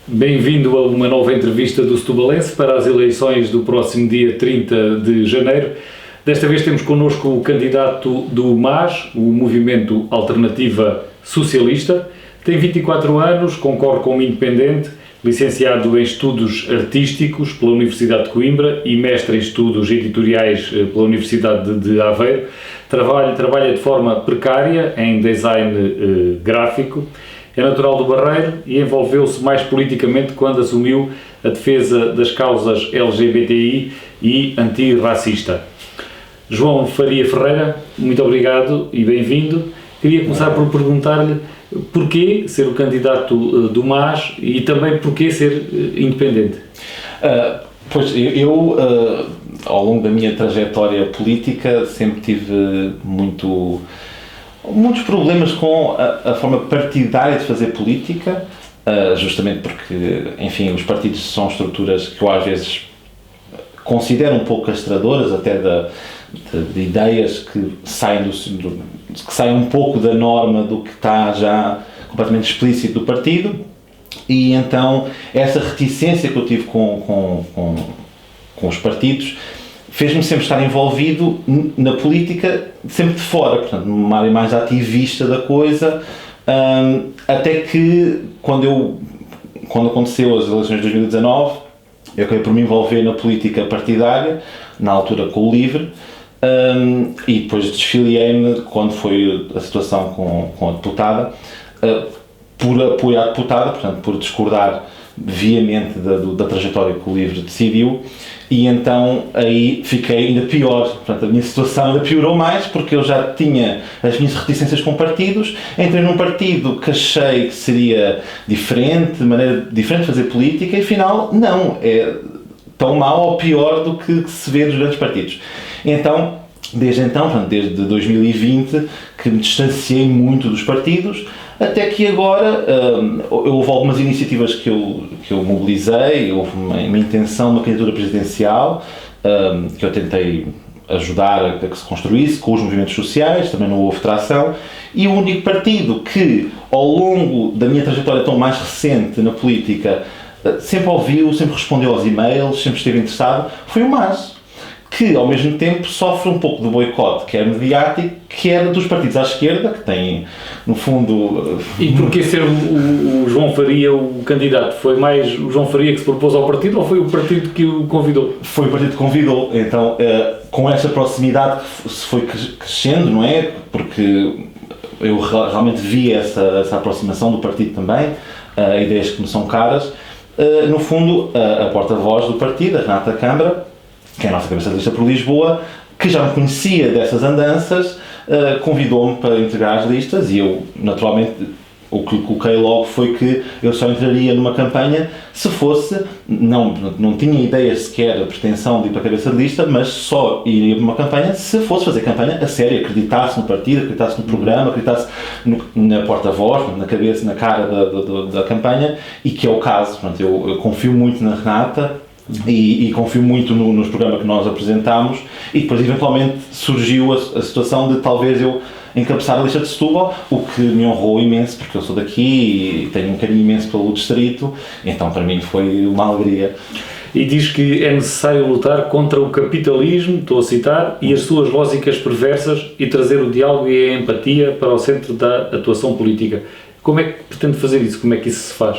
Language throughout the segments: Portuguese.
Bem-vindo a uma nova entrevista do Setubalense para as eleições do próximo dia 30 de janeiro. Desta vez temos connosco o candidato do MAS, o Movimento Alternativa Socialista. Tem 24 anos, concorre como independente, licenciado em Estudos Artísticos pela Universidade de Coimbra e mestre em Estudos Editoriais pela Universidade de Aveiro. Trabalha de forma precária em design gráfico. É natural do Barreiro e envolveu-se mais politicamente quando assumiu a defesa das causas LGBTI e antirracista. João Faria Ferreira, muito obrigado e bem-vindo. Queria começar por perguntar-lhe porquê ser o candidato do MAS e também porquê ser independente. Eu ao longo da minha trajetória política sempre tive muitos problemas com a forma partidária de fazer política, justamente porque, enfim, os partidos são estruturas que eu às vezes considero um pouco castradoras, até de ideias que saem um pouco da norma do que está já completamente explícito do partido, e então essa reticência que eu tive com os partidos fez-me sempre estar envolvido na política, sempre de fora, portanto, numa área mais ativista da coisa, até que quando aconteceu as eleições de 2019, eu acabei por me envolver na política partidária, na altura com o LIVRE, e depois desfiliei-me quando foi a situação com a deputada, por apoiar a deputada, portanto, por discordar veemente da trajetória que o LIVRE decidiu. E então aí fiquei ainda pior, portanto a minha situação ainda piorou mais, porque eu já tinha as minhas reticências com partidos, entrei num partido que achei que seria diferente, de maneira diferente de fazer política, e afinal não, é tão mau ou pior do que se vê nos grandes partidos. Desde 2020, que me distanciei muito dos partidos, até que agora houve algumas iniciativas que eu mobilizei, houve uma intenção, uma candidatura presidencial, que eu tentei ajudar a que se construísse com os movimentos sociais, também não houve tração, e o único partido que, ao longo da minha trajetória tão mais recente na política, sempre ouviu, sempre respondeu aos e-mails, sempre esteve interessado, foi o MAS, que ao mesmo tempo sofre um pouco do boicote, quer mediático, quer dos partidos à esquerda, que têm, no fundo... E porquê ser o João Faria o candidato? Foi mais o João Faria que se propôs ao partido ou foi o partido que o convidou? Foi o partido que convidou, então com esta proximidade que se foi crescendo, não é? Porque eu realmente vi essa aproximação do partido também, ideias que me são caras. No fundo, a porta-voz do partido, a Renata Câmara, que é a nossa cabeça de lista por Lisboa, que já me conhecia dessas andanças, convidou-me para integrar as listas, e eu, naturalmente, o que coloquei logo foi que eu só entraria numa campanha se fosse, não tinha ideias sequer, a pretensão de ir para a cabeça de lista, mas só iria para uma campanha se fosse fazer campanha a sério, acreditasse no partido, acreditasse no programa, acreditasse na porta-voz, na cabeça, na cara da campanha, e que é o caso. Portanto, eu confio muito na Renata, e confio muito nos programas que nós apresentámos, e depois eventualmente surgiu a situação de talvez eu encabeçar a lista de Setúbal, o que me honrou imenso, porque eu sou daqui e tenho um carinho imenso pelo distrito, então para mim foi uma alegria. E diz que é necessário lutar contra o capitalismo, estou a citar, e as suas lógicas perversas, e trazer o diálogo e a empatia para o centro da atuação política. Como é que pretende fazer isso? Como é que isso se faz?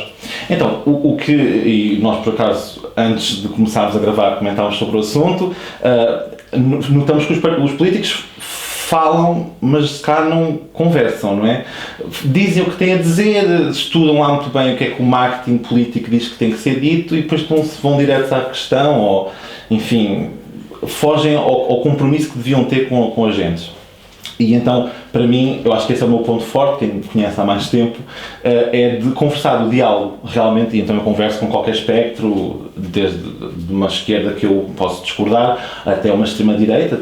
Então, e nós por acaso, antes de começarmos a gravar, comentámos sobre o assunto, notamos que os políticos falam, mas se calhar não conversam, não é? Dizem o que têm a dizer, estudam lá muito bem o que é que o marketing político diz que tem que ser dito, e depois não se vão direto à questão, ou, enfim, fogem ao compromisso que deviam ter com agentes. E então, para mim, eu acho que esse é o meu ponto forte, quem me conhece há mais tempo, é de conversar, do diálogo, realmente, e então eu converso com qualquer espectro, desde de uma esquerda que eu posso discordar, até uma extrema-direita,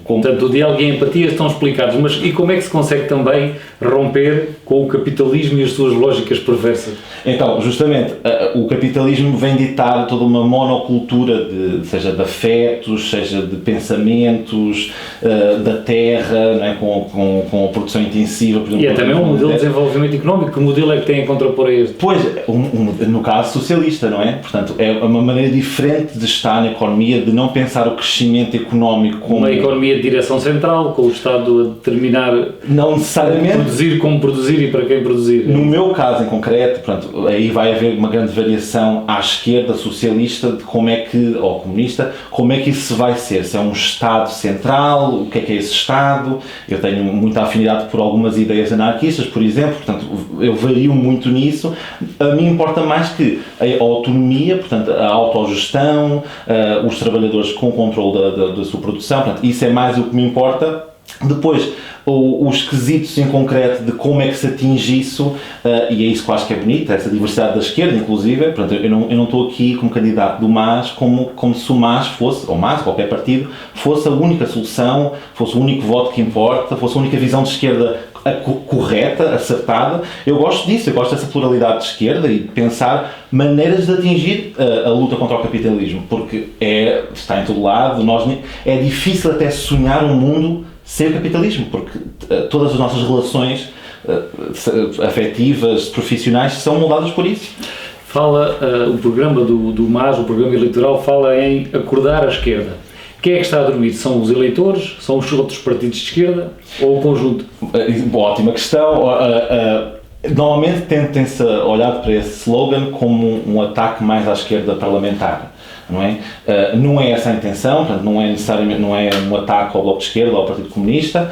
Portanto, o diálogo e a empatia estão explicados, mas e como é que se consegue também romper com o capitalismo e as suas lógicas perversas? Então, justamente, o capitalismo vem ditar toda uma monocultura, seja de afetos, seja de pensamentos, da terra, não é? com com a produção intensiva. Por exemplo, E é também um modelo de desenvolvimento económico. Que modelo é que tem a contrapor a este? Pois, no caso socialista, não é? Portanto, é uma maneira diferente de estar na economia, de não pensar o crescimento económico como... Uma economia de direção central, com o Estado a determinar não necessariamente como produzir e para quem produzir. No meu caso em concreto, portanto, aí vai haver uma grande variação à esquerda socialista de como é que, ou comunista, como é que isso vai ser. Se é um Estado central, o que é esse Estado? Eu tenho muita afinidade por algumas ideias anarquistas, por exemplo, portanto, eu vario muito nisso. A mim importa mais que a autonomia, portanto, a autogestão, os trabalhadores com controle da sua produção, portanto, isso é mais o que me importa. Depois, os quesitos em concreto de como é que se atinge isso, e é isso que eu acho que é bonito, essa diversidade da esquerda, inclusive. Portanto, eu não estou aqui como candidato do MAS como se o MAS fosse, ou MAS, qualquer partido, fosse a única solução, fosse o único voto que importa, fosse a única visão de esquerda correta, acertada. Eu gosto disso, eu gosto dessa pluralidade de esquerda e de pensar maneiras de atingir a luta contra o capitalismo, porque está em todo lado. É difícil até sonhar um mundo sem o capitalismo, porque todas as nossas relações afetivas, profissionais, são moldadas por isso. Fala, o programa do MAS, o programa eleitoral, fala em acordar a esquerda. Quem é que está a dormir? São os eleitores? São os outros partidos de esquerda? Ou o conjunto? Ótima questão. Normalmente tem-se olhado para esse slogan como um ataque mais à esquerda parlamentar. Não é? Não é essa a intenção, portanto, não é necessariamente um ataque ao Bloco de Esquerda, ao Partido Comunista,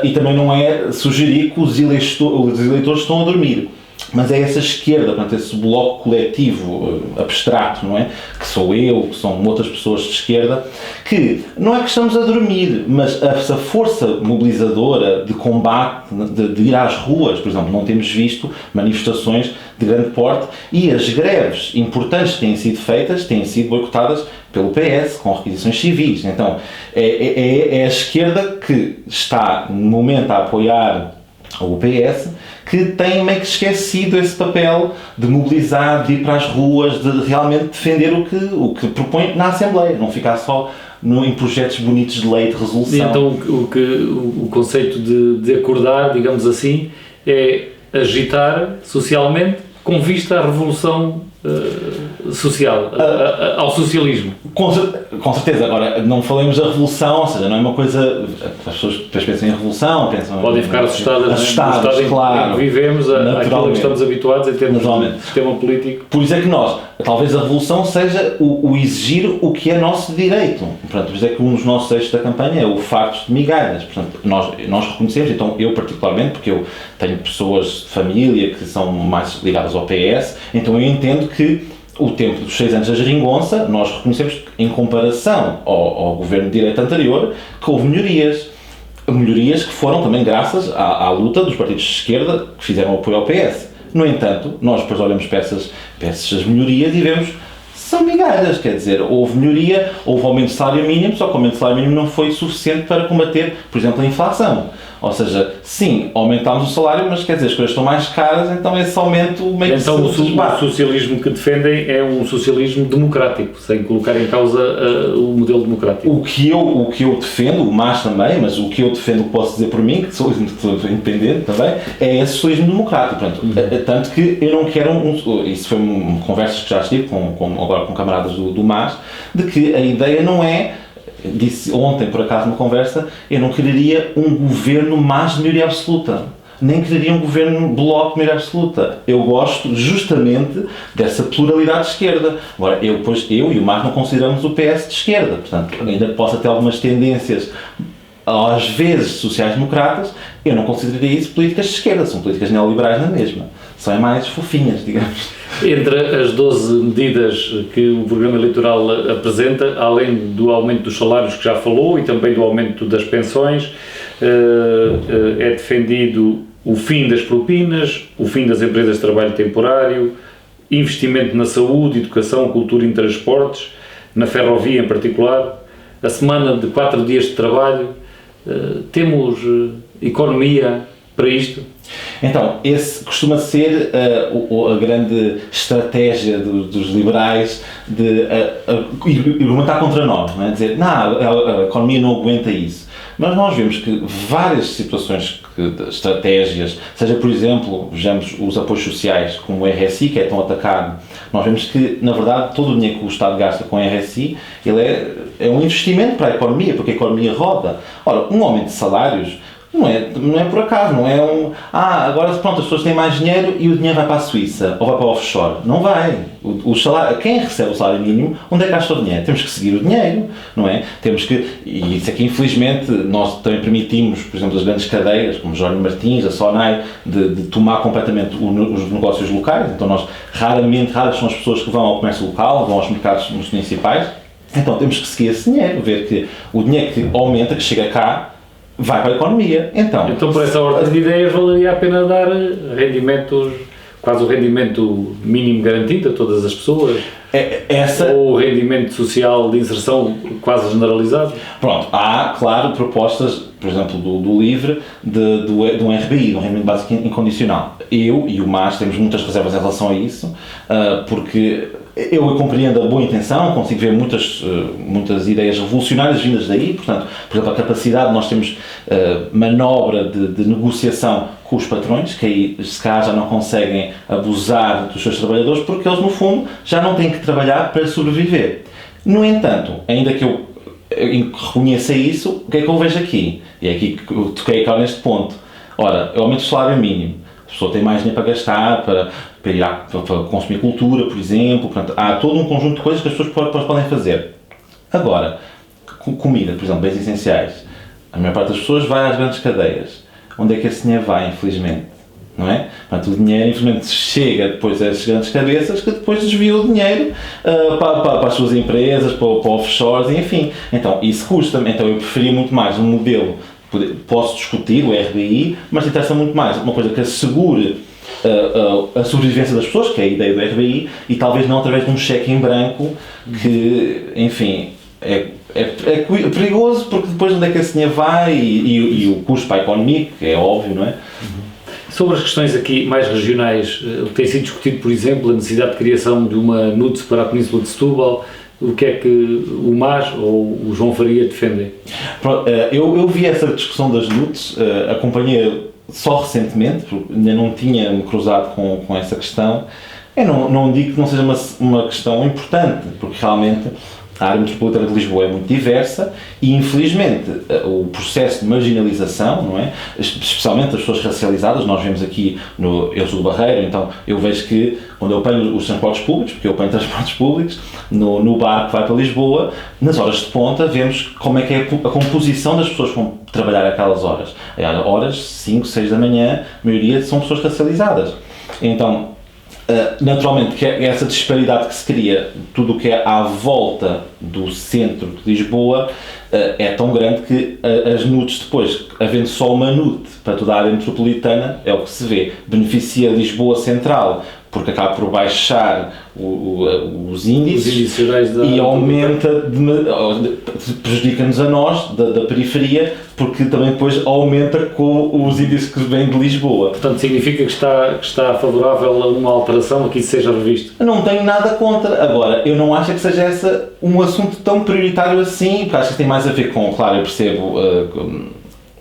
e também não é sugerir que os eleitores estão a dormir. Mas é essa esquerda, portanto, esse bloco coletivo abstrato, não é? Que sou eu, que são outras pessoas de esquerda, que não é que estamos a dormir, mas essa força mobilizadora de combate, de ir às ruas, por exemplo, não temos visto manifestações de grande porte, e as greves importantes que têm sido feitas, têm sido boicotadas pelo PS, com requisições civis. Então, é a esquerda que está, no momento, a apoiar o PS, que tem meio que esquecido esse papel de mobilizar, de ir para as ruas, de realmente defender o que propõe na Assembleia, não ficar só em projetos bonitos de lei, de resolução. E então o conceito de acordar, digamos assim, é agitar socialmente com vista à revolução social, ao socialismo. Com certeza. Agora, não falemos da revolução, ou seja, não é uma coisa... As pessoas pensam em revolução, pensam... Podem ficar assustadas, no estado claro, em que vivemos, àquilo que estamos habituados em termos de sistema político. Por isso é que talvez a revolução seja o exigir o que é nosso direito. Portanto, por isso é que um dos nossos eixos da campanha é o fartos de migalhas. Portanto, nós reconhecemos, então eu particularmente, porque eu tenho pessoas de família que são mais ligadas ao PS, então eu entendo que o tempo dos 6 anos da geringonça, nós reconhecemos que, em comparação ao governo de direita anterior, que houve melhorias. Melhorias que foram também graças à luta dos partidos de esquerda que fizeram apoio ao PS. No entanto, nós depois olhamos para essas melhorias e vemos são migalhas, quer dizer, houve melhoria, houve aumento de salário mínimo, só que o aumento de salário mínimo não foi suficiente para combater, por exemplo, a inflação. Ou seja, sim, aumentámos o salário, mas quer dizer, as coisas estão mais caras, então esse aumento meio que então o socialismo que defendem é um socialismo democrático, sem colocar em causa o modelo democrático. O que eu defendo, o MAS também, mas o que eu defendo, que posso dizer por mim, que sou independente também, é esse socialismo democrático. Portanto, tanto que eu não quero isso foi uma conversa que já estive agora com camaradas do MAS, de que a ideia não é... Disse ontem, por acaso, numa conversa, eu não quereria um governo mais de maioria absoluta. Nem quereria um governo bloco de maioria absoluta. Eu gosto justamente dessa pluralidade de esquerda. Agora, eu e o Marco não consideramos o PS de esquerda. Portanto, ainda que possa ter algumas tendências, às vezes, sociais-democratas, eu não consideraria isso políticas de esquerda. São políticas neoliberais na mesma. São mais fofinhas, digamos. Entre as 12 medidas que o programa eleitoral apresenta, além do aumento dos salários que já falou e também do aumento das pensões, é defendido o fim das propinas, o fim das empresas de trabalho temporário, investimento na saúde, educação, cultura e transportes, na ferrovia em particular, a semana de 4 dias de trabalho. Temos economia para isto? Então, esse costuma ser a grande estratégia dos liberais de argumentar contra nós, não é? Dizer, não, a economia não aguenta isso. Mas nós vemos que várias situações, estratégias, seja por exemplo, vejamos os apoios sociais como o RSI, que é tão atacado, nós vemos que na verdade todo o dinheiro que o Estado gasta com o RSI, ele é um investimento para a economia, porque a economia roda. Ora, um aumento de salários não é por acaso, não é agora pronto, as pessoas têm mais dinheiro e o dinheiro vai para a Suíça ou vai para o offshore. Não vai. O salário, quem recebe o salário mínimo, onde é que gasta o dinheiro? Temos que seguir o dinheiro, não é? Temos que, e isso aqui infelizmente, nós também permitimos, por exemplo, as grandes cadeias, como Jorge Martins, a Sonai, de tomar completamente os negócios locais. Então raras são as pessoas que vão ao comércio local, vão aos mercados municipais. Então temos que seguir esse dinheiro, ver que o dinheiro que aumenta, que chega cá, vai para a economia. Então por essa ordem de ideias, valeria a pena dar rendimentos, quase o rendimento mínimo garantido a todas as pessoas? Ou o rendimento social de inserção quase generalizado? Pronto, há, claro, propostas, por exemplo, do LIVRE, de um RBI, de um rendimento básico incondicional. Eu e o MAS temos muitas reservas em relação a isso, porque eu compreendo a boa intenção, consigo ver muitas ideias revolucionárias vindas daí, portanto, por exemplo, a capacidade, nós temos manobra de negociação com os patrões, que aí se calhar já não conseguem abusar dos seus trabalhadores, porque eles no fundo já não têm que trabalhar para sobreviver. No entanto, ainda que eu reconheça isso, o que é que eu vejo aqui? E é aqui que eu toquei cá neste ponto. Ora, eu aumento o salário mínimo, a pessoa tem mais dinheiro para gastar, para consumir cultura, por exemplo, portanto, há todo um conjunto de coisas que as pessoas podem fazer. Agora, comida, por exemplo, bens essenciais, a maior parte das pessoas vai às grandes cadeias. Onde é que esse dinheiro vai, infelizmente? Não é? Portanto, o dinheiro, infelizmente, chega depois a essas grandes cabeças que depois desviam o dinheiro para as suas empresas, para offshores, enfim. Então, isso custa. Então, eu preferia muito mais um modelo, posso discutir o RBI, mas interessa muito mais uma coisa que assegure a sobrevivência das pessoas, que é a ideia do RBI, e talvez não através de um cheque em branco que, enfim, é perigoso, porque depois onde é que esse dinheiro vai e o custo para a economia, que é óbvio, não é? Sobre as questões aqui mais regionais, tem sido discutido, por exemplo, a necessidade de criação de uma NUTS para a Península de Setúbal. O que é que o MAS ou o João Faria defendem? Eu vi essa discussão das NUTS, acompanhei só recentemente, porque ainda não tinha me cruzado com essa questão. Eu não digo que não seja uma questão importante, porque realmente a área metropolitana de Lisboa é muito diversa e, infelizmente, o processo de marginalização, não é? Especialmente as pessoas racializadas, nós vemos aqui, eu sou do Barreiro, então eu vejo que quando eu apanho os transportes públicos, porque eu apanho transportes públicos, no barco que vai para Lisboa, nas horas de ponta vemos como é que é a composição das pessoas que vão trabalhar aquelas horas. Horas 5, 6 da manhã, a maioria são pessoas racializadas. Então, naturalmente, que essa disparidade que se cria, tudo o que é à volta do centro de Lisboa, é tão grande que as NUTs depois, havendo só uma NUT para toda a área metropolitana, é o que se vê, beneficia Lisboa Central, porque acaba por baixar os índices e aumenta, prejudica-nos a nós, da periferia, porque também depois aumenta com os índices que vêm de Lisboa. Portanto, significa que está favorável a uma alteração, a que isso seja revisto? Eu não tenho nada contra. Agora, eu não acho que seja esse um assunto tão prioritário assim, porque acho que tem mais a ver com, claro, eu percebo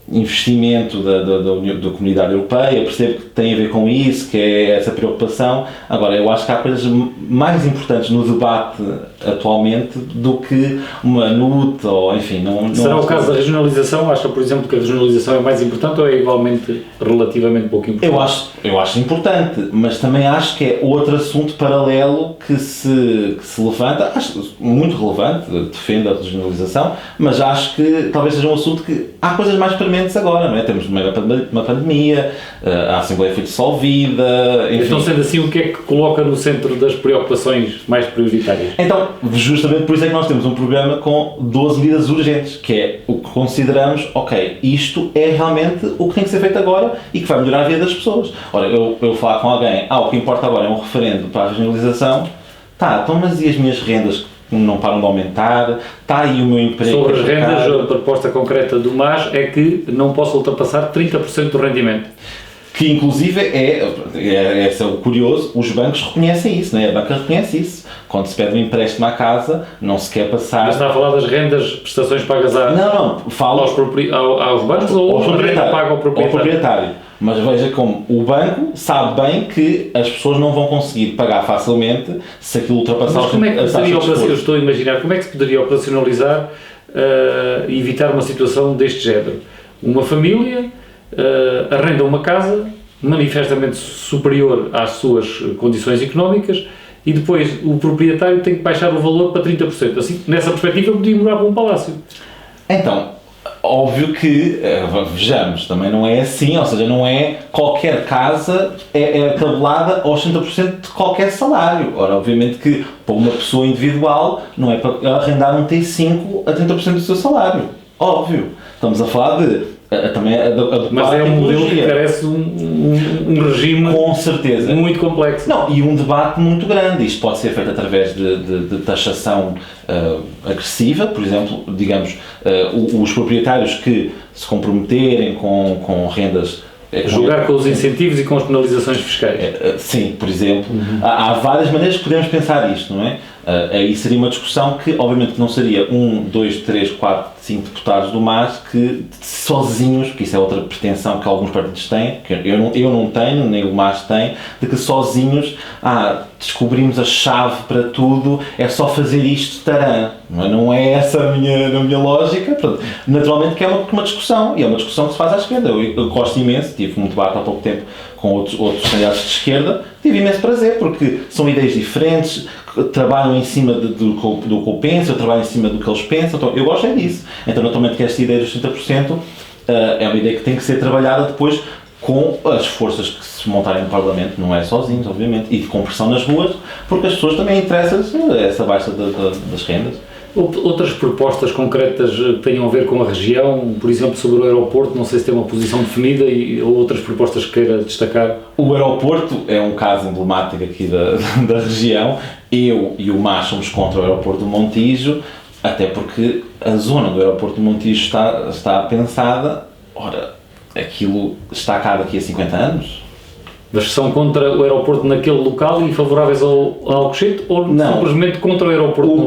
investimento da comunidade europeia, eu percebo que tem a ver com isso, que é essa preocupação. Agora, eu acho que há coisas mais importantes no debate atualmente do que uma NUT ou, enfim, não... Será o caso da regionalização? Acha, por exemplo, que a regionalização é mais importante ou é igualmente, relativamente pouco importante? Eu acho importante, mas também acho que é outro assunto paralelo que se levanta, acho muito relevante, defendo a regionalização, mas acho que talvez seja um assunto que há coisas mais permanentes agora, não é? Temos uma pandemia, a Assembleia foi dissolvida, enfim. Então, sendo assim, o que é que coloca no centro das preocupações mais prioritárias? Então, justamente por isso é que nós temos um programa com 12 medidas urgentes, que é o que consideramos, ok, isto é realmente o que tem que ser feito agora e que vai melhorar a vida das pessoas. Ora, eu falar com alguém, o que importa agora é um referendo para a regionalização, então, mas e as minhas rendas não param de aumentar, está aí o meu emprego... Sobre as rendas, a proposta concreta do MAS é que não possa ultrapassar 30% do rendimento. que inclusive esse é o curioso, os bancos reconhecem isso, não é? A banca reconhece isso. Quando se pede um empréstimo à casa, não se quer passar... Mas está a falar das rendas, prestações pagas falo aos bancos ou a renda paga ao proprietário? Mas veja como o banco sabe bem que as pessoas não vão conseguir pagar facilmente se aquilo ultrapassar... Mas como é que eu estou a imaginar, como é que se poderia operacionalizar e evitar uma situação deste género? Uma família arrenda uma casa manifestamente superior às suas condições económicas e depois o proprietário tem que baixar o valor para 30%. Assim, nessa perspectiva, eu podia morar para um palácio. Então, óbvio que, vejamos, também não é assim, ou seja, não é qualquer casa é tabelada aos 30% de qualquer salário. Ora, obviamente que para uma pessoa individual não é para arrendar um T5 a 30% do seu salário. Óbvio. Estamos a falar de também mas é um modelo que carece um regime com certeza muito complexo. Não, e um debate muito grande. Isto pode ser feito através de taxação agressiva, por exemplo, digamos, os proprietários que se comprometerem com rendas... Jogar com os incentivos e com as penalizações fiscais. Sim, por exemplo. Há várias maneiras que podemos pensar isto, não é? Aí seria uma discussão que, obviamente, não seria 1, 2, 3, 4, 5 deputados do MAS que sozinhos, porque isso é outra pretensão que alguns partidos têm, que eu não tenho, nem o MAS tem, de que sozinhos descobrimos a chave para tudo, é só fazer isto, tarã. Não é essa a minha lógica. Portanto, naturalmente que é uma discussão, e é uma discussão que se faz à esquerda. Eu gosto imenso, tive um debate há pouco tempo com outros candidatos de esquerda, tive imenso prazer, porque são ideias diferentes, trabalham em cima do que eu penso, eu trabalho em cima do que eles pensam, então eu gosto disso. Então, naturalmente que esta ideia dos 30% é uma ideia que tem que ser trabalhada depois com as forças que se montarem no Parlamento, não é sozinhos, obviamente, e com pressão nas ruas, porque as pessoas também interessam-se essa baixa das rendas. Outras propostas concretas que tenham a ver com a região, por exemplo, sobre o aeroporto, não sei se tem uma posição definida ou outras propostas que queira destacar? O aeroporto é um caso emblemático aqui da região. Eu e o MAS somos contra o aeroporto do Montijo, até porque a zona do aeroporto do Montijo está pensada, aquilo está cá daqui a 50 anos. Mas são contra o aeroporto naquele local e favoráveis ao Alcochete ou não, simplesmente contra o aeroporto?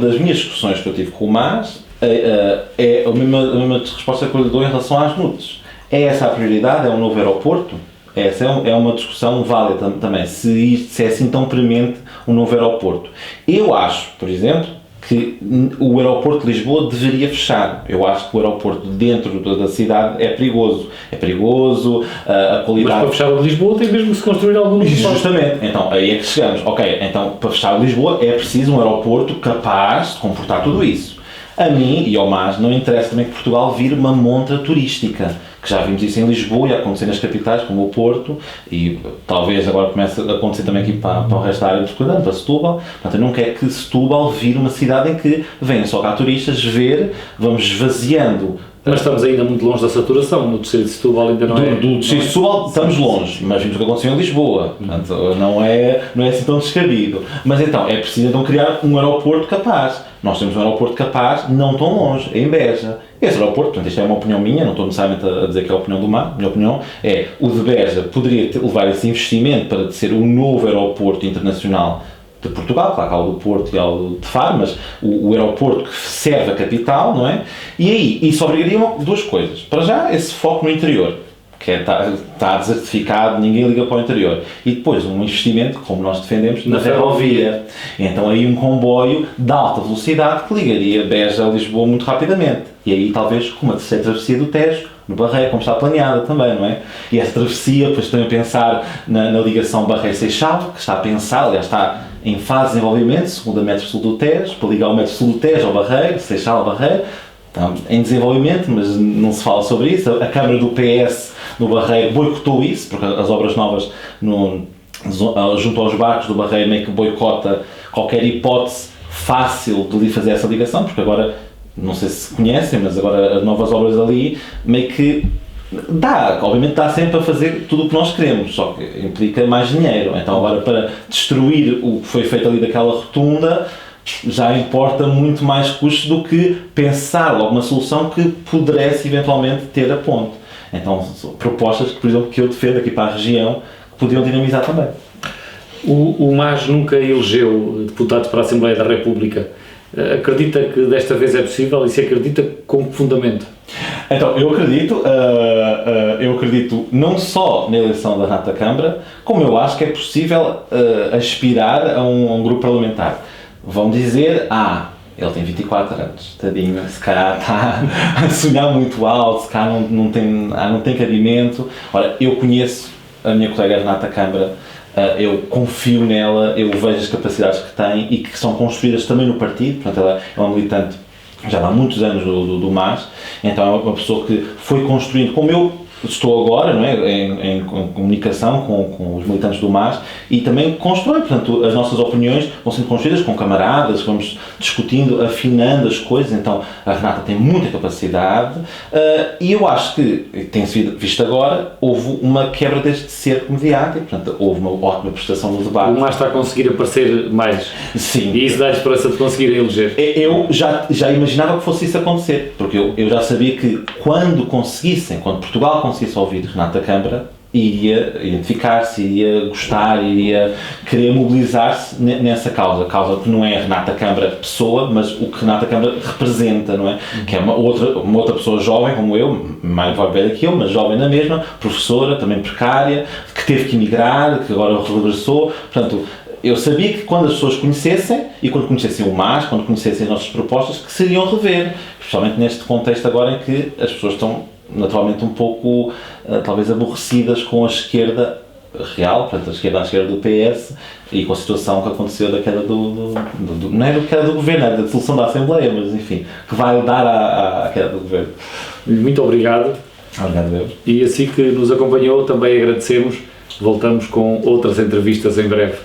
Das minhas discussões que eu tive com o MAS, é a mesma resposta que eu lhe dou em relação às NUTs. É essa a prioridade? É um novo aeroporto? Essa é uma discussão válida também, se é assim tão premente um novo aeroporto. Eu acho, por exemplo, que o aeroporto de Lisboa deveria fechar. Eu acho que o aeroporto dentro da cidade é perigoso. É perigoso, a qualidade... Mas para fechar o de Lisboa tem mesmo que se construir algum novo. Justamente. Então, aí é que chegamos. Ok, então para fechar o de Lisboa é preciso um aeroporto capaz de comportar tudo isso. A mim e ao MAS não interessa também que Portugal vire uma montra turística, que já vimos isso em Lisboa e a acontecer nas capitais, como o Porto, e talvez agora comece a acontecer também aqui para o resto da área metropolitana, para Setúbal. Portanto, eu não quero que Setúbal vire uma cidade em que venham só cá turistas ver, vamos esvaziando. Mas estamos ainda muito longe da saturação, no distrito de Setúbal ainda não é... Do distrito de Setúbal estamos longe, mas vimos o que aconteceu em Lisboa, portanto não é assim tão descabido. Mas então, é preciso então criar um aeroporto capaz. Nós temos um aeroporto capaz, não tão longe, em Beja. Esse aeroporto, portanto, isto é uma opinião minha, não estou necessariamente a dizer que é a opinião do MAS, a minha opinião é, o de Beja poderia levar esse investimento para ser um novo aeroporto internacional de Portugal, claro que há o do Porto e há o de Faro, mas o aeroporto que serve a capital, não é? E aí, isso obrigaria duas coisas. Para já, esse foco no interior, que está desertificado, ninguém liga para o interior. E depois, um investimento, como nós defendemos, na ferrovia. Então aí um comboio de alta velocidade que ligaria Beja a Lisboa muito rapidamente. E aí talvez com uma terceira travessia do Tejo, no Barreiro, como está planeada também, não é? E essa travessia, depois também pensar na ligação Barreiro-Seixal, que está a pensar, aliás está em fase de desenvolvimento, segundo a Metro Sul do Tejo, para ligar o Metro Sul do Tejo ao Barreiro, Seixal ao Barreiro, está em desenvolvimento, mas não se fala sobre isso. A Câmara do PS no Barreiro boicotou isso, porque as obras novas junto aos barcos do Barreiro meio que boicota qualquer hipótese fácil de lhe fazer essa ligação, porque agora, não sei se conhecem, mas agora as novas obras ali meio que obviamente dá sempre para fazer tudo o que nós queremos, só que implica mais dinheiro. Então agora para destruir o que foi feito ali daquela rotunda, já importa muito mais custos do que pensar logo uma solução que pudesse eventualmente ter a ponte. Então, propostas que, por exemplo, que eu defendo aqui para a região, que podiam dinamizar também. O MAS nunca elegeu deputados para a Assembleia da República. Acredita que desta vez é possível e se acredita, com que fundamento? Então, eu acredito não só na eleição da Renata Câmara, como eu acho que é possível aspirar a um grupo parlamentar. Vão dizer, ele tem 24 anos, tadinho, se calhar está a sonhar muito alto, se calhar não tem cabimento. Ora, eu conheço a minha colega Renata Câmara, eu confio nela, eu vejo as capacidades que tem e que são construídas também no partido, portanto ela é uma militante já há muitos anos do MAS, então é uma pessoa que foi construindo, como eu estou agora, não é, em comunicação com os militantes do MAS e também constrói, portanto, as nossas opiniões vão sendo construídas com camaradas, vamos discutindo, afinando as coisas, então a Renata tem muita capacidade e eu acho que, tem sido visto agora, houve uma quebra deste cerco mediático, portanto, houve uma ótima prestação no debate. O MAS está a conseguir aparecer mais. Sim. E isso dá esperança de conseguir eleger. Eu já imaginava que fosse isso acontecer, porque eu já sabia que quando Portugal conseguisse ouvir Renata Câmara, iria identificar-se, iria gostar, iria querer mobilizar-se nessa causa que não é a Renata Câmara pessoa, mas o que Renata Câmara representa, não é? Que é uma outra pessoa jovem como eu, mais velha que eu, mas jovem na mesma, professora, também precária, que teve que emigrar, que agora regressou, portanto, eu sabia que quando as pessoas conhecessem, e quando conhecessem o MAS, quando conhecessem as nossas propostas, que se iriam rever, especialmente neste contexto agora em que as pessoas estão naturalmente um pouco, talvez, aborrecidas com a esquerda real, portanto, a esquerda do PS, e com a situação que aconteceu da queda não era a queda do governo, era da dissolução da Assembleia, mas enfim, que vai dar à queda do governo. Muito obrigado. Obrigado, eu. E assim que nos acompanhou, também agradecemos. Voltamos com outras entrevistas em breve.